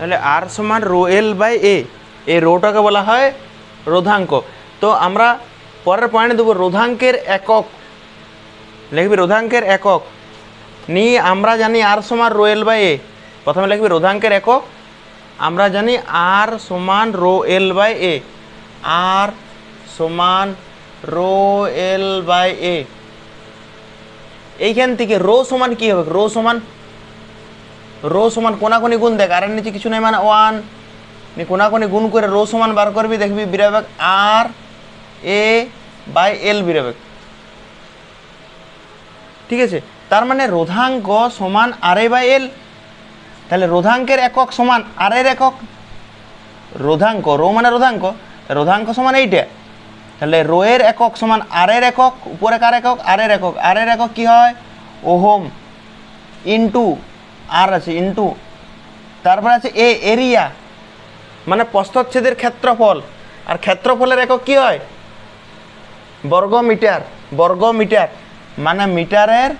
তাহলে আর সমান rho L by এ, এই রোটাকে বলা হয় রোধাঙ্ক। তো আমরা পরের পয়েন্ট দেবো রোধাঙ্কের একক, লিখবি রোধাঙ্কের একক নিয়ে আমরা জানি আর সমান রো এল বাই এ। প্রথমে লিখবি রোধাঙ্কের একক, আমরা জানি আর সমান রো এল বাই এ, আর সমান রো এল বাই এ। এইখান থেকে রো সমান কি হবে, রো সমান কোনাকুনি গুণ, দেখ আর এর নিচে কিছু নেই মানে ওয়ান, কোনাকুনি গুণ করে রো সমান বার করবি, দেখবি বেরোবে আর এ বাই এল বেরোবে। ঠিক আছে, তার মানে রোধাঙ্ক সমান আর এ বাই এল। তাহলে রোধাঙ্কের একক সমান আর এর একক, রোধাঙ্ক রো মানে রোধাঙ্ক, রোধাঙ্ক সমান এইটা। তাহলে রো এর একক সমান আর এর একক, উপরে কার একক, আর এর একক। আর এর একক কী হয়, ওহম, ইন্টু আর আছে ইন্টু, তারপরে আছে এ এরিয়া মানে প্রস্থচ্ছেদের ক্ষেত্রফল, আর ক্ষেত্রফলের একক কী হয়, বর্গমিটার, বর্গমিটার মানে মিটারের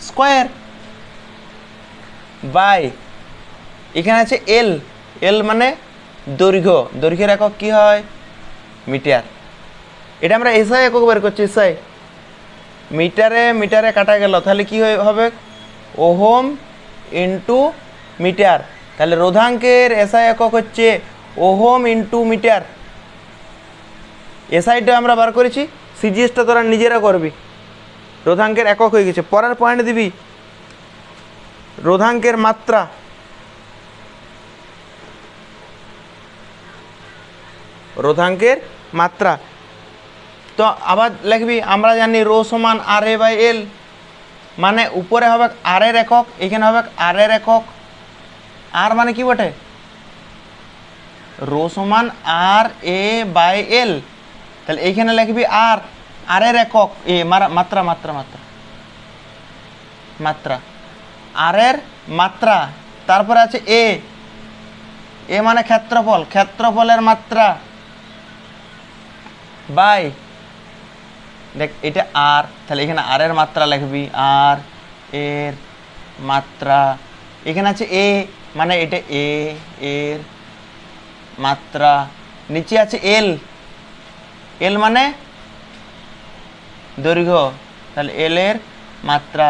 স্কোয়ার, বাই এখানে আছে এল, এল মানে দৈর্ঘ্য, দৈর্ঘ্যের একক কী হয়, মিটার। এটা আমরা এসআই একক বের করছি, এসআই মিটারে মিটারে কাটা গেল, তাহলে কি হবে, ওহম ইন্টু মিটার। তাহলে রোধাঙ্কের এসআই একক হচ্ছে ওহম ইন্টু মিটার। এসআইটা আমরা বার করেছি, সিজিএসটা তোরা নিজেরা করবি। রোধাঙ্কের একক হয়ে গেছে। পরের পয়েন্ট দিবি রোধাঙ্কের মাত্রা, রোধাঙ্কের মাত্রা। তো আবার লিখবি আমরা জানি রো সমান আর এ বাই এল, মানে উপরে হবে আর এর একক, এখানে হবে আর এর একক। আর মানে কি বটে, রো সমান আর এ বাই এল। তাহলে এইখানে লিখবি আর, আর এর একক এ মাত্রা, মাত্রা মাত্রা মাত্রা, আর এর মাত্রা। তারপরে আছে এ, এ মানে ক্ষেত্রফল, ক্ষেত্রফলের মাত্রা, বাই দেখ এটা আর, তাহলে এখানে আর এর মাত্রা লিখবি, আর এর মাত্রা। এখানে আছে এ মানে এটা এ এর মাত্রা, নিচে আছে এল, এল মানে দৈর্ঘ্য, তাহলে এল এর মাত্রা।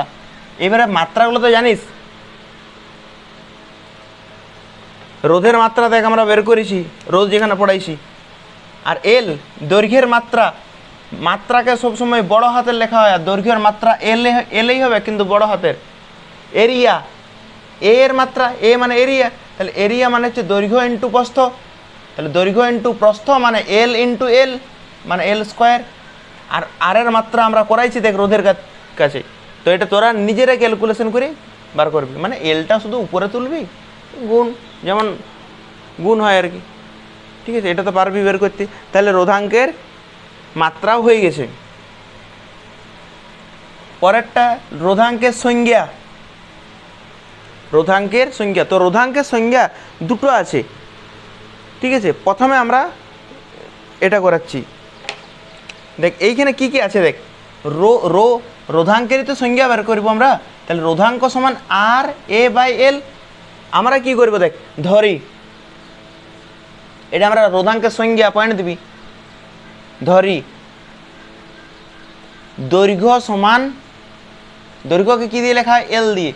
এবারে মাত্রাগুলো তো জানিস, রোধের মাত্রা দেখ আমরা বের করেছি, রোধ যেখানে পড়াইছি। আর এল দৈর্ঘ্যের মাত্রা, মাত্রাকে সবসময় বড় হাতের লেখা হয়, আর দৈর্ঘ্যের মাত্রা এলেই হবে কিন্তু বড় হাতের। এরিয়া, এ এর মাত্রা, এ মানে এরিয়া, তাহলে এরিয়া মানে হচ্ছে দৈর্ঘ্য ইন্টু প্রস্থ, তাহলে দৈর্ঘ্য ইন্টু প্রস্থ মানে এল ইন্টু এল মানে এল স্কোয়ার। আর আর এর মাত্রা আমরা করাইছি দেখ রোধের কাছে, তো এটা তোরা নিজেরা ক্যালকুলেশন করে বার করবি, মানে এলটা শুধু উপরে তুলবি, গুণ যেমন গুণ হয় আর কি। ঠিক আছে, এটা তো পারবি বের করতে। তাহলে রোধাঙ্কের মাত্রাও হয়ে গেছে। পরেরটা রোধাঙ্কের সংজ্ঞা, রোধাঙ্কের সংজ্ঞা। তো রোধাঙ্কের সংজ্ঞা দুটো আছে, ঠিক আছে। প্রথমে আমরা এটা করাচ্ছি, দেখ এইখানে কি কি আছে, দেখ রোধাঙ্কেরই তো সংজ্ঞা বের করবো আমরা। তাহলে রোধাঙ্ক সমান আর এ বাই এল। আমরা কি করবো দেখ, ধরি এটা আমরা রোধাঙ্কের সংজ্ঞা পয়েন্ট দিবি, ধরি দৈর্ঘ্য সমান, দৈর্ঘ্যকে কি দিয়ে লেখা হয়, এল দিয়ে,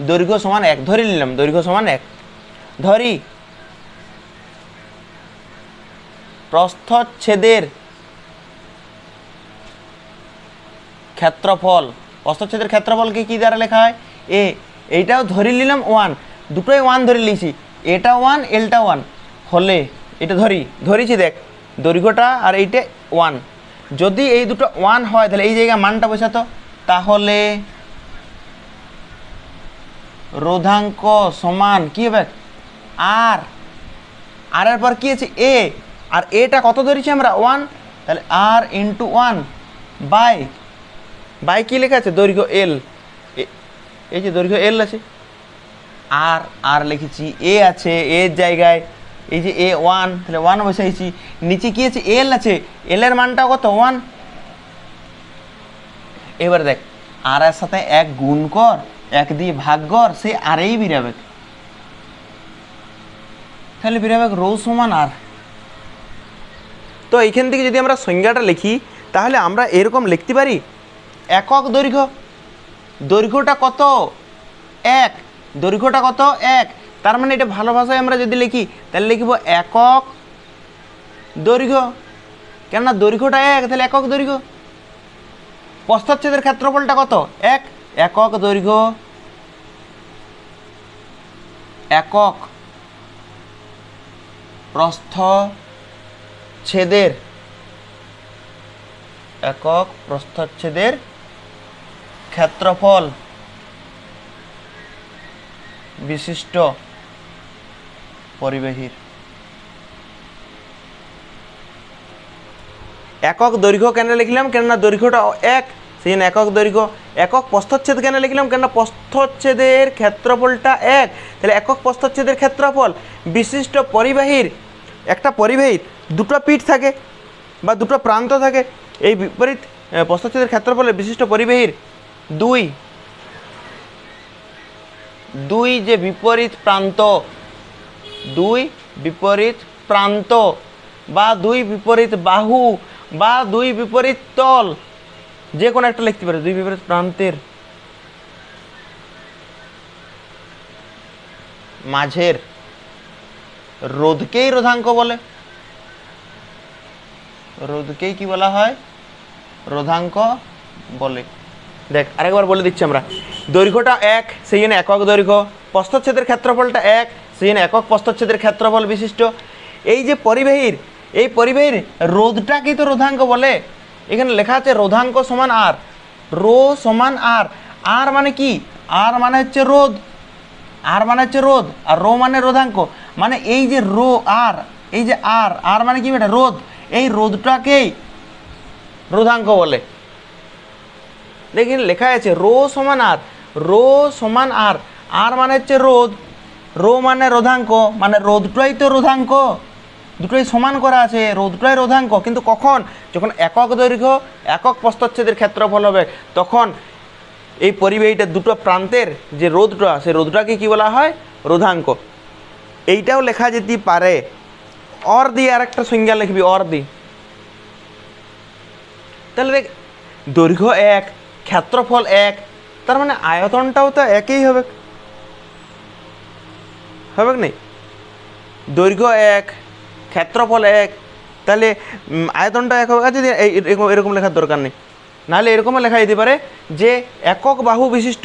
দৈর্ঘ্য সমান 1 ধরে নিলাম, দৈর্ঘ্য সমান 1। ধরি প্রস্থচ্ছেদের ক্ষেত্রফল, প্রস্থচ্ছেদের ক্ষেত্রফলকে কি দ্বারা লেখা হয়, এ। এইটাও ধরে নিলাম 1, দুটোই 1 ধরে নিয়েছি, এটা 1 এলটা 1 হলে এটা ধরেছি দেখ দৈর্ঘ্যটা আর এইটা 1। যদি এই দুটো 1 হয় তাহলে এই জায়গায় মানটা বসাতো, তাহলে রোধাঙ্ক সমান কি হবে, আর আর এর পর কি আছে এ, আর এটা কত ধরেছি আমরা 1, তাহলে আর ইন্টু 1 বাই কি লেখা আছে, দৈর্ঘ্য এল, এই যে দৈর্ঘ্য এল আছে, আর লিখেছি এ আছে, এর জায়গায় এই যে এ 1, তাহলে 1 বসাইছি, নিচে কি আছে এল আছে, এল এর মানটা কত 1। এবার দেখ আর এর সাথে 1 গুণ কর, 1 দিয়ে ভাগ কর, সে আরেই বেরাবে। তাহলে বের হবে রো সমান আর। তো এইখান থেকে যদি আমরা সংজ্ঞাটা লিখি তাহলে আমরা এরকম লিখতে পারি, একক দৈর্ঘ্য, দৈর্ঘ্যটা কত 1, দৈর্ঘ্যটা কত 1, তার মানে এটা ভালো ভাষায় আমরা যদি লিখি তাহলে লিখব একক দৈর্ঘ্য, কেননা দৈর্ঘ্যটা 1 তাহলে একক দৈর্ঘ্য। প্রস্থচ্ছেদের ক্ষেত্রফলটা কত 1, একক দৈর্ঘ্য একক প্রস্থচ্ছেদের, একক প্রস্থচ্ছেদের ক্ষেত্রফল বিশিষ্ট পরিবাহীর। একক দৈর্ঘ্য কেন লিখলাম, কেননা দৈর্ঘ্যটা 1 সেই জন্য একক দৈর্ঘ্য। একক প্রস্থচ্ছেদ কেন লিখলাম, কেননা প্রস্থচ্ছেদের ক্ষেত্রফলটা 1, তাহলে একক প্রস্থচ্ছেদের ক্ষেত্রফল বিশিষ্ট পরিবাহীর। একটা পরিবাহীর দুটো পিঠ থাকে বা দুটো প্রান্ত থাকে, এই বিপরীত প্রস্থচ্ছেদের ক্ষেত্রফলের বিশিষ্ট পরিবাহীর দুই যে বিপরীত প্রান্ত, দুই বিপরীত প্রান্ত বা দুই বিপরীত বাহু বা দুই বিপরীত তল, যে কোনো একটা লিখতে পারে, দুই বিপরীত প্রান্তের মাঝের রোধকেই রোধাঙ্ক বলে। রোধকেই কি বলা হয়, রোধাঙ্ক বলে। দেখ আরেকবার বলে দিচ্ছি আমরা, দৈর্ঘ্যটা 1 সেই জন্য একক দৈর্ঘ্য, প্রস্থচ্ছেদের ক্ষেত্রফলটা 1 সেই জন্য একক প্রস্থচ্ছেদের ক্ষেত্রফল বিশিষ্ট। এই যে পরিবাহীর, এই পরিবাহীর রোধটাকেই তো রোধাঙ্ক বলে। এখানে লেখা আছে রোধাঙ্ক সমান আর, রো সমান আর। আর মানে কি, আর মানে হচ্ছে রোধ, আর মানে হচ্ছে রোধ, আর রো মানে রোধাঙ্ক। মানে এই যে রো আর, এই যে আর, আর মানে কি বেটা রোধ, এই রোধটাকেই রোধাঙ্ক বলে। দেখুন লেখা আছে রো সমান আর, রো সমান আর, আর মানে হচ্ছে রোধ, রো মানে রোধাঙ্ক, মানে রোধটাই তো রোধাঙ্ক, দুটোই সমান করা আছে, রোধটাই রোধাঙ্ক। কিন্তু কখন, যখন একক দৈর্ঘ্য একক প্রস্থচ্ছেদের ক্ষেত্রফল হবে তখন এই পরিবাহীটার দুটো প্রান্তের যে রোধটা, সেই রোধটাকে কি বলা হয়, রোধাঙ্ক। এইটাও লেখা যেতে পারে অর দিয়ে, আর একটা সংজ্ঞা লিখবি অর দি। তাহলে দেখ দৈর্ঘ্য 1 ক্ষেত্রফল 1, তার মানে আয়তনটাও তো একই হবে, হবে কি? দৈর্ঘ্য 1 ক্ষেত্রফল 1, তাহলে আয়তনটা এক হবে। যদি এরকম লেখার দরকার নেই, নাহলে এরকমও লেখা যেতে পারে যে একক বাহু বিশিষ্ট,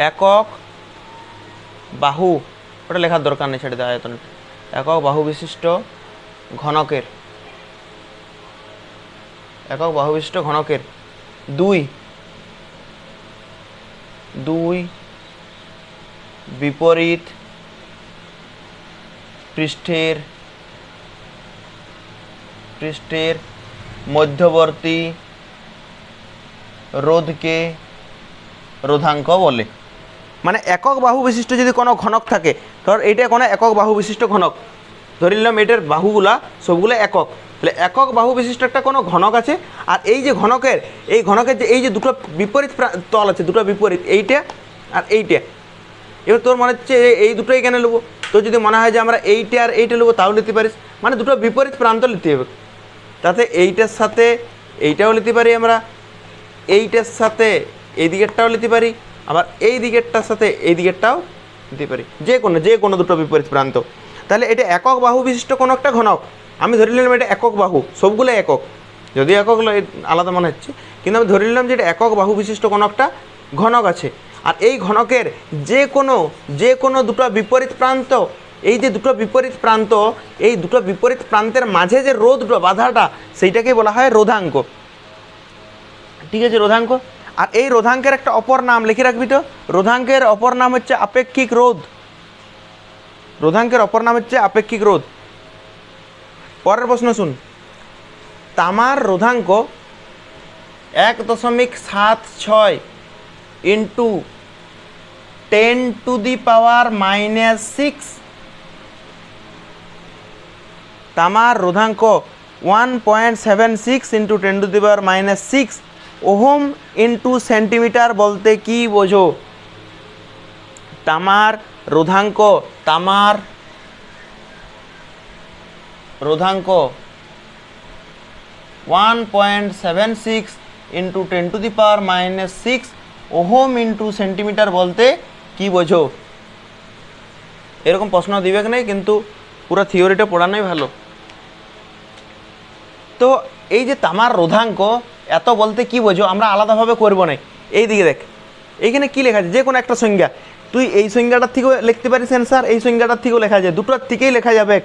একক বাহু, ওটা লেখার দরকার নেই, ছেড়ে দেয় আয়তন। একক বাহু বিশিষ্ট ঘনকের, একক বাহু বিশিষ্ট ঘনকের দুই বিপরীত পৃষ্ঠের মধ্যবর্তী রোধকে রোধাঙ্ক বলে। মানে একক বাহু বিশিষ্ট যদি কোনো ঘনক থাকে, ধর এইটা কোনো একক বাহু বিশিষ্ট ঘনক, ধরে নিলাম এটার বাহুগুলা সবগুলো একক, তাহলে একক বাহু বিশিষ্ট একটা কোনো ঘনক আছে। আর এই যে ঘনকের, এই ঘনকের যে এই যে দুটো বিপরীত তল আছে, দুটো বিপরীত, এইটা আর এইটা। এবার তোর মনে হচ্ছে এই দুটোই কেন নেবো, তোর যদি মনে হয় যে আমরা এইটা আর এইটা নেবো তাও নিতে পারিস, মানে দুটো বিপরীত প্রান্ত নিতে হবে। তাতে এইটার সাথে এইটাও নিতে পারি আমরা, এইটার সাথে এই দিকেরটাও নিতে পারি, আবার এই দিকেরটার সাথে এই দিকেরটাও নিতে পারি, যে কোনো দুটো বিপরীত প্রান্ত। তাহলে এটা একক বাহু বিশিষ্ট কোনো একটা ঘনক। আমি ধরে নিলাম এটা একক বাহু, সবগুলো একক, যদিও একক আলাদা মনে হচ্ছে, কিন্তু আমি ধরে নিলাম যে এটা একক বাহু বিশিষ্ট কোনো একটা ঘনক আছে। আর এই ঘনকের যে কোনো দুটো বিপরীত প্রান্ত, এই যে দুটো বিপরীত প্রান্ত, এই দুটো বিপরীত প্রান্তের মাঝে যে রোধটা, বাধাটা, সেইটাকে বলা হয় রোধাঙ্ক। ঠিক আছে, রোধাঙ্ক। আর এই রোধাঙ্কের একটা অপর নাম লিখে রাখবি তো, রোধাঙ্কের অপর নাম হচ্ছে আপেক্ষিক রোধ। রোধাঙ্কের অপর নাম হচ্ছে আপেক্ষিক রোধ। পরের প্রশ্ন শুন, তামার রোধাঙ্ক 1.76 ইন্টু 10⁻⁻6, তামার রোধাঙ্ক 1.76 ইন্টু 10⁻⁻6 ওহম ইন্টু সেন্টিমিটার বলতে কি বোঝো? তামার রোধাঙ্ক, তামার রোধাঙ্ক 1.76 ইন্টু 10⁻⁻6 ওহম ইন্টু সেন্টিমিটার বলতে কি বোঝো? এরকম প্রশ্ন দিবে কি নাই, কিন্তু পুরো থিওরিটা পড়ানোই ভালো। তো এই যে তামার রোধাঙ্ক এত বলতে কি বোঝো, আমরা আলাদাভাবে করবো না। এই দিকে দেখ, এইখানে কি লেখা আছে, যে কোনো একটা সংজ্ঞা, তুই এই সংজ্ঞাটার থেকেও লিখতে পারিস অ্যান্সার, এই সংজ্ঞাটার থেকেও লেখা যায়, দুটোর থেকেই লেখা যাবে।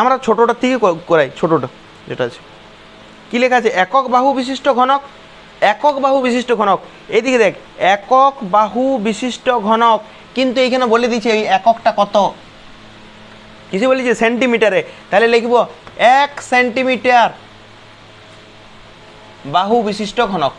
আমরা ছোটোটার থেকে করাই, ছোটোটা যেটা আছে কী লেখা আছে, একক বাহু বিশিষ্ট ঘনক, একক বাহু বিশিষ্ট ঘনক। এইদিকে দেখ, একক বাহু বিশিষ্ট ঘনক, কিন্তু এইখানে বলে দিচ্ছে এই এককটা কত, কিছু বলেছে সেন্টিমিটারে, তাহলে লিখব 1 সেন্টিমিটার বাহু বিশিষ্ট ঘনক।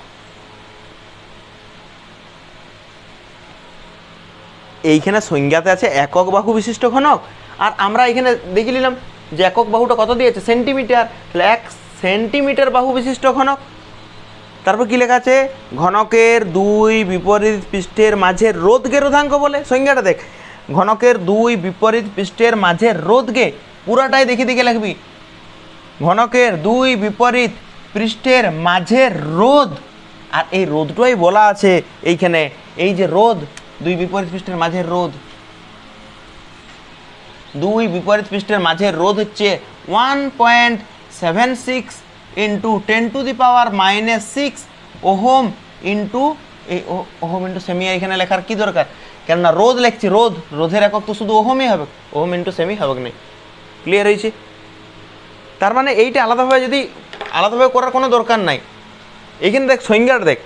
এইখানে সংজ্ঞাতে আছে একক বাহু বিশিষ্ট ঘনক, আর আমরা এখানে দেখে নিলাম যে একক বাহুটা কত দিয়েছে, সেন্টিমিটার, তাহলে 1 সেন্টিমিটার বাহু বিশিষ্ট ঘনক। তারপর কি লেখা আছে, ঘনকের দুই বিপরীত পৃষ্ঠের মাঝের রোধকে রোধাঙ্ক বলে। সংজ্ঞাটা দেখ, ঘনকের দুই বিপরীত পৃষ্ঠের মাঝের রোধকে, পুরাটাই দেখে দেখে লিখবি, ঘনকের দুই বিপরীত পৃষ্ঠের মাঝের রোধ, আর এই রোধটাই বলা আছে এইখানে, এই যে রোধ, দুই বিপরীত পৃষ্ঠের মাঝের রোধ, দুই বিপরীত পৃষ্ঠের মাঝের রোধ হচ্ছে 1.76 ইন্টু 10⁻⁻6 ওহম ইন্টু, এই ওহম ইন্টু সেমি এখানে লেখার কি দরকার, কেননা রোধ লিখছি, রোধ, রোধের একক তো শুধু ওহমই হবে, ওহম ইন্টু সেমি হবে না। ক্লিয়ার হয়েছে? তার মানে এইটা আলাদাভাবে, যদি আলাদাভাবে করার কোনো দরকার নাই। এখানে দেখ সংজ্ঞাটা দেখ,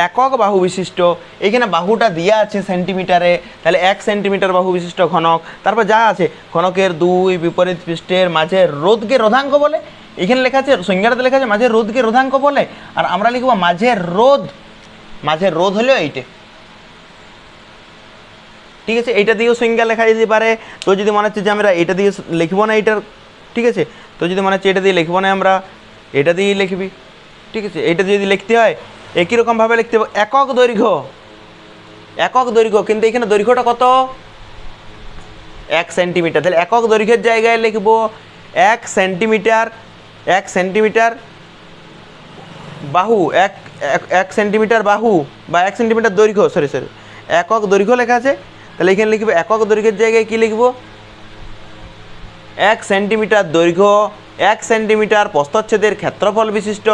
একক বাহু বিশিষ্ট, এখানে বাহুটা দেওয়া আছে সেন্টিমিটারে, তাহলে 1 সেন্টিমিটার বাহু বিশিষ্ট ঘনক। তারপর যা আছে, ঘনকের দুই বিপরীত পৃষ্ঠের মাঝের রোধকে রোধাঙ্ক বলে। এখানে লেখা আছে, সংজ্ঞাটাতে লেখা আছে মাঝের রোধকে রোধাঙ্ক বলে, আর আমরা লিখব মাঝের রোধ, মাঝের রোধ হলো এইটা। ঠিক আছে, এইটা দিয়েও সংজ্ঞা লেখা যেতে পারে। তো যদি মনে হচ্ছে যে আমরা এটা দিয়ে লিখবো না এইটার, ঠিক আছে, তো যদি মনে হচ্ছে এটা দিয়ে লিখবো না, আমরা এটা দিয়েই লিখবি। ঠিক আছে, এইটা যদি লিখতে হয় একই রকমভাবে লিখতে হবে, একক দৈর্ঘ্য, একক দৈর্ঘ্য, কিন্তু এখানে দৈর্ঘ্যটা কত, 1 সেন্টিমিটার, তাহলে একক দৈর্ঘ্যের জায়গায় লিখব 1 সেন্টিমিটার, 1 সেন্টিমিটার বাহু, 1 সেন্টিমিটার বাহু বা 1 সেন্টিমিটার দৈর্ঘ্য, সরি একক দৈর্ঘ্য লেখা আছে, তাহলে এখানে লিখব একক দৈর্ঘ্যের জায়গায় কি লিখব, 1 সেন্টিমিটার দৈর্ঘ্য, 1 সেন্টিমিটার প্রস্থচ্ছেদের ক্ষেত্রফল বিশিষ্ট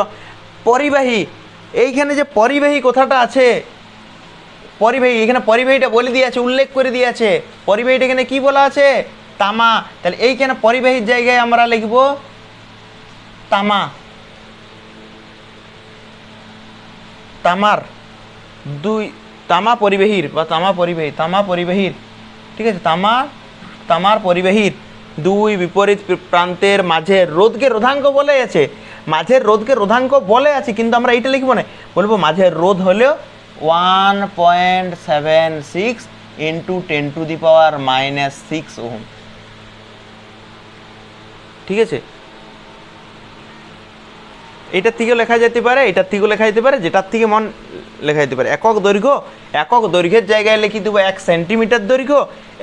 পরিবাহী। এইখানে যে পরিবাহী কথাটা আছে, পরিবাহী, এখানে পরিবাহীটা বলে দিয়ে আছে, উল্লেখ করে দিয়ে আছে, পরিবাহীটা এখানে কি বলা আছে, তামা, তাহলে এইখানে পরিবাহীর জায়গায় আমরা লিখব তামা, তামার দুই, তামা পরিবাহীর বা তামা পরিবাহী, তামা পরিবাহীর, ঠিক আছে, তামার পরিবাহীর দুই বিপরীত প্রান্তের মাঝের রোধকে রোধাঙ্ক বলে আছে, মাঝের রোধকে রোধাঙ্ক বলে আছে, কিন্তু আমরা এইটা লিখবো না, বলবো মাঝের রোধ হলো 1.76 ইন্টু 10⁻⁻6 ওহম। ঠিক আছে, এইটার থেকেও লেখা যেতে পারে, এটার থেকেও লেখা যেতে পারে, যেটার থেকে মন লেখা যেতে পারে। একক দৈর্ঘ্য, একক দৈর্ঘ্যের জায়গায় লিখে দেবো 1 সেন্টিমিটার দৈর্ঘ্য,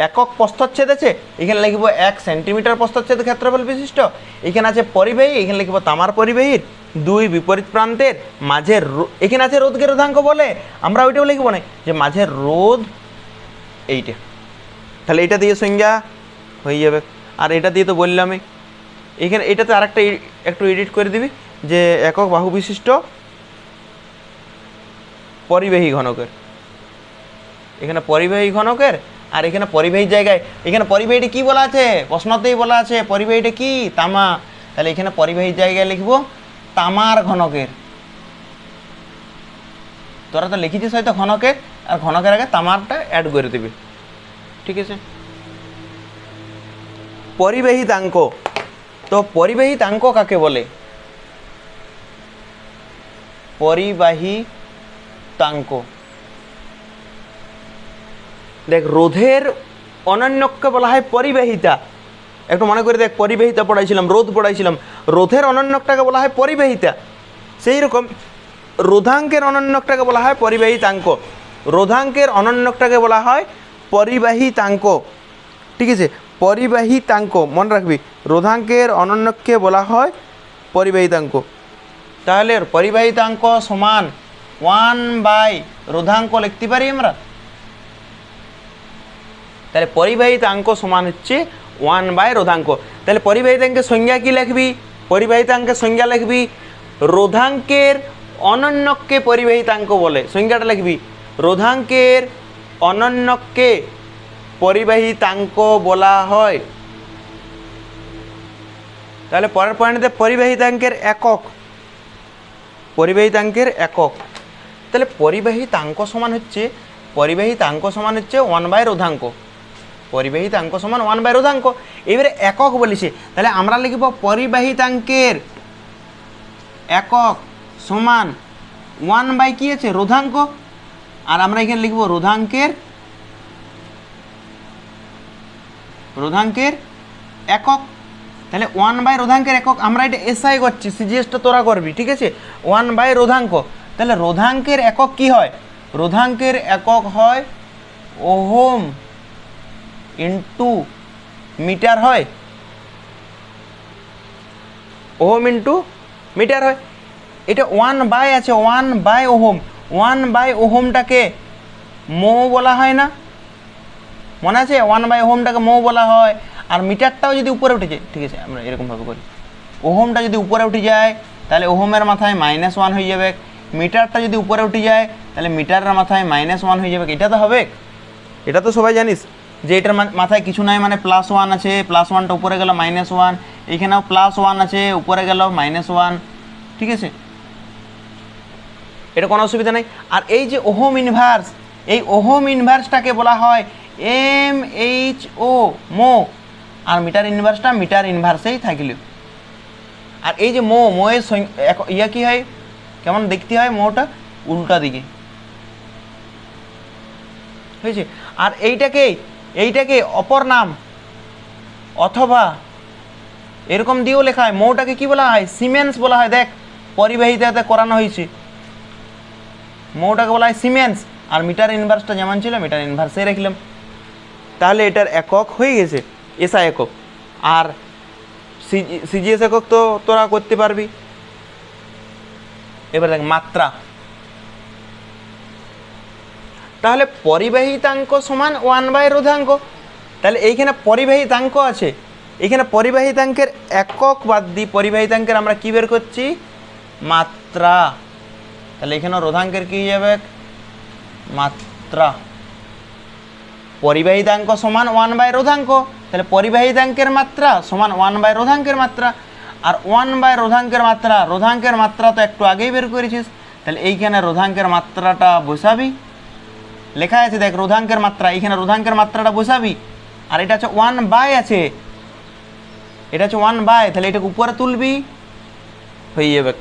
একক প্রস্থচ্ছেদ আছে, এখানে লিখব 1 সেন্টিমিটার প্রস্থচ্ছেদ ক্ষেত্রফল বিশিষ্ট। এখানে আছে পরিবাহী, এখানে লিখব তামার পরিবাহীর দুই বিপরীত প্রান্তের মাঝের, এখানে আছে রোধকে রোধাঙ্ক বলে, আমরা ওইটাও লিখবো না, যে মাঝের রোধ এইটা, তাহলে এটা দিয়ে সংজ্ঞা হয়ে যাবে। আর এটা দিয়ে তো বললামই, এখানে এটাতে আরেকটা একটু এডিট করে দিবি, যে একক বাহু বিশিষ্ট পরিবাহী ঘনকের, এখানে পরিবাহী ঘনকের, আর এখানে পরিবাহীর জায়গায়, এখানে পরিবাহীটা কি বলা আছে, প্রশ্নতেই বলা আছে পরিবাহীটা কি, তামা, তাহলে এখানে পরিবাহীর জায়গায় লিখব তামার ঘনকের। তোরা তো লিখেছিস হয়তো ঘনকের, আর ঘনকের আগে তামারটা অ্যাড করে দিবি। ঠিক আছে, পরিবাহিতাঙ্ক, তো পরিবাহিতাঙ্ক কাকে বলে, পরিবাহিতাঙ্ক, দেখ রোধের অনন্যকে বলা হয় পরিবাহিতা, একটু মনে করে দেখ, পরিবাহিতা পড়াইছিলাম, রোধ পড়াইছিলাম, রোধের অনন্যকটাকে বলা হয় পরিবাহিতা, সেই রকম রোধাঙ্কের অনন্যকটাকে বলা হয় পরিবাহিতাঙ্ক, রোধাঙ্কের অনন্যকটাকে বলা হয় পরিবাহিতাঙ্ক, ঠিক আছে, পরিবাহিতাঙ্ক মনে রাখবি, রোধাঙ্কের অনন্যকে বলা হয় পরিবাহিতাঙ্ক। তাহলে পরিবাহিতাঙ্ক সমান 1 রোধাঙ্ক লিখতে পারি আমরা। তাহলে পরিবাহিতাঙ্ক সমান হচ্ছে 1 রোধাঙ্ক। তাহলে পরিবাহিতাঙ্কের সংজ্ঞা কি লিখবি? পরিবাহিতাঙ্কের সংজ্ঞা লিখবি রোধাঙ্কের অনন্যকে পরিবাহিতাঙ্ক বলে। সংজ্ঞাটা লিখবি রোধাঙ্কের অনন্যকে পরিবাহিতাঙ্ক বলা হয়। তাহলে পরের পয়েন্টে পরিবাহিতাঙ্কের একক, পরিবাহিতাঙ্কের একক। তাহলে পরিবাহিতাঙ্ক সমান হচ্ছে 1 রোধাঙ্ক, পরিবাহিতাঙ্ক সমান 1 রোধাঙ্ক। এবারে একক বলেছে, তাহলে আমরা লিখব পরিবাহিতাঙ্কের একক সমান 1 কি আছে রোধাঙ্ক, আর আমরা এখানে লিখব রোধাঙ্কের একক। তাহলে 1 রোধাঙ্কের একক, আমরা এটা এসআই করছি, সিজিএসটা তোরা করবি, ঠিক আছে। 1 রোধাঙ্ক, তাহলে রোধাঙ্কের একক কি হয়? রোধাঙ্কের একক হয় ওহম ইন্টু মিটার হয়, ওহম ইন্টু মিটার হয়। এটা 1 আছে, 1 ওহম, 1 ওহমটাকে মো বলা হয় না, মনে আছে? 1 ওহমটাকে মো বলা হয়। আর মিটারটাও যদি উপরে উঠে যায়, ঠিক আছে, আমরা এরকমভাবে করি, ওহমটা যদি উপরে উঠে যায় তাহলে ওহমের মাথায় -1 হয়ে যাবে, মিটারটা যদি উপরে উঠে যায় তাহলে মিটারের মাথায় -1 হয়ে যাবে। এটা তো হবে, এটা তো সবাই জানিস যে এটার মাথায় কিছু নাই, মানে +1 আছে, +1টা উপরে গেল -1, এইখানেও +1 আছে, উপরে গেল -1, ঠিক আছে, এটা কোনো অসুবিধা নেই। আর এই যে ওহম ইনভার্স, এই ওহম ইনভার্সটাকে বলা হয় MHO মো, আর মিটার ইনভার্সটা মিটার ইনভার্সেই থাকল। আর এই যে মোয়ের ইয়া কি হয়, কেমন দেখতে হয়? মোটা উল্টা দিকে হয়েছে। আর এইটাকে অপর নাম অথবা এরকম দিয়েও লেখা হয়। মোটাকে কি বলা হয়? সিমেন্স বলা হয়। দেখ পরিবাহিতাতে করানো হয়েছে, মোটাকে বলা হয় সিমেন্স, আর মিটার ইনভার্সটা যেমন ছিল মিটার ইনভার্সে রাখলাম। তাহলে এটার একক হয়ে গেছে এসআই একক। আর সিজিএস একক তো তোরা করতে পারবি। এবার দেখ মাত্রা, তাহলে পরিবাহিতাঙ্ক সমান 1 রোধাঙ্ক। তাহলে এইখানে পরিবাহিতাঙ্ক আছে, এখানে পরিবাহিতাঙ্কের একক বাদ দিই, পরিবাহিতাঙ্কের আমরা কি বের করছি? মাত্রা। তাহলে এখানে রোধাঙ্কের কি যাবে? মাত্রা। পরিবাহিতাঙ্ক সমান 1 রোধাঙ্ক, তাহলে পরিবাহিতাঙ্কের মাত্রা সমান 1 রোধাঙ্কের মাত্রা। আর 1 রোধাঙ্কের মাত্রা তো একটু আগেই বের করেছিস, তাহলে এইখানে রোধাঙ্কের মাত্রাটা বসাবি, লেখা আছে দেখ রোধাঙ্কের মাত্রা, এইখানে রোধাঙ্কের মাত্রাটা বসাবি। আর এটা হচ্ছে 1 আছে, এটা হচ্ছে 1 তাহলে এটাকে উপরে তুলবি, হয়ে যাবে